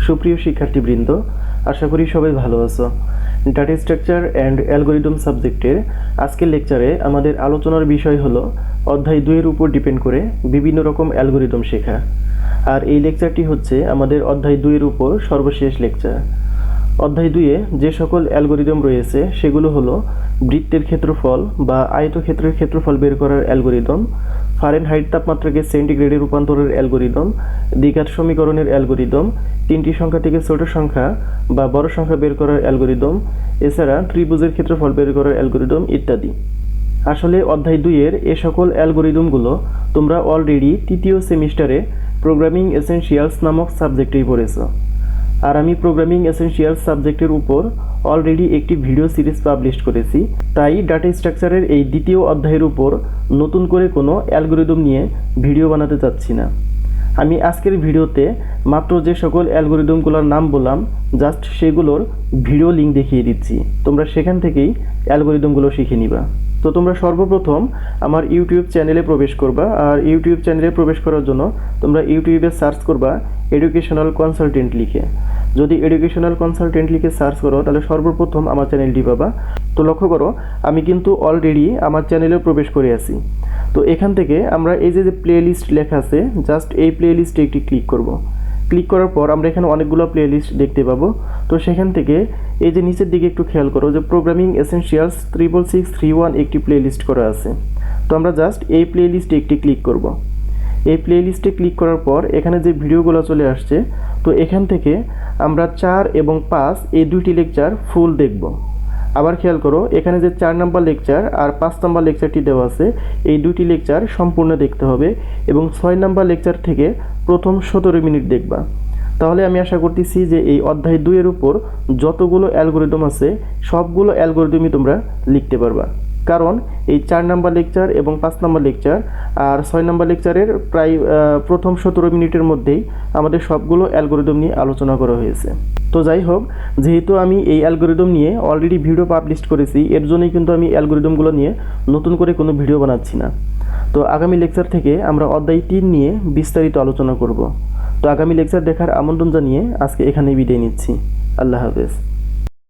সুপ্রিয় শিক্ষার্থীবৃন্দ, আশা করি সবাই ভালো আছো। ডাটা স্ট্রাকচার অ্যান্ড অ্যালগরিদম সাবজেক্টের আজকের লেকচারে আমাদের আলোচনার বিষয় হলো অধ্যায় 2 এর উপর ডিপেন্ড করে বিভিন্ন রকম অ্যালগরিদম শেখা। আর এই লেকচারটি হচ্ছে আমাদের অধ্যায় 2 এর উপর সর্বশেষ লেকচার। অধ্যায় 2 এ যে সকল অ্যালগরিদম রয়েছে সেগুলো হলো বৃত্তের ক্ষেত্রফল বা আয়তক্ষেত্রের ক্ষেত্রফল বের করার অ্যালগরিদম, ফারেনহাইট তাপমাত্রাকে সেন্টিগ্রেডে রূপান্তরের অ্যালগরিদম, দ্বিঘাত সমীকরণের অ্যালগরিদম, তিনটি সংখ্যা থেকে ছোট সংখ্যা বা বড় সংখ্যা বের করার অ্যালগরিদম, এছাড়া ত্রিভুজের ক্ষেত্রফল বের করার অ্যালগরিদম ইত্যাদি। আসলে অধ্যায় 2 এর এ সকল অ্যালগরিদমগুলো তোমরা অলরেডি তৃতীয় সেমিস্টারে প্রোগ্রামিং এসেনশিয়ালস নামক সাবজেক্টেই পড়েছো। আর আমি প্রোগ্রামিং এসেনশিয়ালস সাবজেক্টের উপর অলরেডি একটি ভিডিও সিরিজ পাবলিশ করেছি, তাই ডাটা স্ট্রাকচারের এই দ্বিতীয় অধ্যায়ের উপর নতুন করে কোনো অ্যালগরিদম নিয়ে ভিডিও বানাতে চাচ্ছি না। আমি আজকের ভিডিওতে মাত্র যে সকল অ্যালগরিদমগুলোর নাম বললাম জাস্ট সেগুলোর ভিডিও লিঙ্ক দেখিয়ে দিচ্ছি, তোমরা সেখান থেকেই অ্যালগরিদমগুলো শিখে নিবা। তো তোমরা সর্বপ্রথম আমার ইউটিউব চ্যানেলে প্রবেশ করবা, আর ইউটিউব চ্যানেলে প্রবেশ করার জন্য তোমরা ইউটিউবে সার্চ করবা এডুকেশনাল কনসালটেন্ট লিখে। যদি এডুকেশনাল কনসালটেন্ট লিখে সার্চ করো তাহলে সর্বপ্রথম আমার চ্যানেলটি পাবা। তো লক্ষ্য করো আমি কিন্তু অলরেডি আমার চ্যানেলে প্রবেশ করে আছি। তো এখান থেকে আমরা এই যে প্লে লিস্ট লেখা আছে জাস্ট এই প্লে লিস্টে একটি ক্লিক করব। ক্লিক করার পর আমরা এখানে অনেকগুলো প্লে লিস্ট দেখতে পাবো। তো সেখান থেকে এই যে নিচের দিকে একটু খেয়াল করো যে প্রোগ্রামিং এসেনশিয়ালস 66631 একটি প্লে লিস্ট করা আছে। তো আমরা জাস্ট এই প্লে লিস্টে একটি ক্লিক করব। এই প্লে লিস্টে ক্লিক করার পর এখানে যে ভিডিওগুলো চলে আসছে, তো এখান থেকে আমরা 4 এবং 5 এই দুইটি লেকচার ফুল দেখব। আবার খেয়াল করো এখানে যে 4 নম্বর লেকচার আর 5 নম্বর লেকচারটি দেওয়া আছে এই দুইটি লেকচার সম্পূর্ণ দেখতে হবে এবং 6 নম্বর লেকচার থেকে প্রথম 17 মিনিট দেখবা। তাহলে আমি আশা করতেছি যে এই অধ্যায় 2 এর উপর যতগুলো অ্যালগরিদম আছে সবগুলো অ্যালগরিদমই তোমরা লিখতে পারবা, কারণ এই 4 নম্বর লেকচার এবং 5 নম্বর লেকচার আর 6 নম্বর লেকচারের প্রায় প্রথম 17 মিনিটের মধ্যেই আমাদের সবগুলো অ্যালগরিদম নিয়ে আলোচনা করা হয়েছে। তো যাই হোক, যেহেতু আমি এই অ্যালগরিদম নিয়ে অলরেডি ভিডিও পাবলিশ করেছি এর জন্যই কিন্তু আমি অ্যালগরিদমগুলো নিয়ে নতুন করে কোনো ভিডিও বানাচ্ছি না। তো আগামী লেকচার থেকে আমরা অধ্যায় 3 নিয়ে বিস্তারিত আলোচনা করব। তো আগামী লেকচার দেখার আমন্ত্রণ জানিয়ে আজকে এখানেই বিদায় নিচ্ছি। আল্লাহ হাফেজ।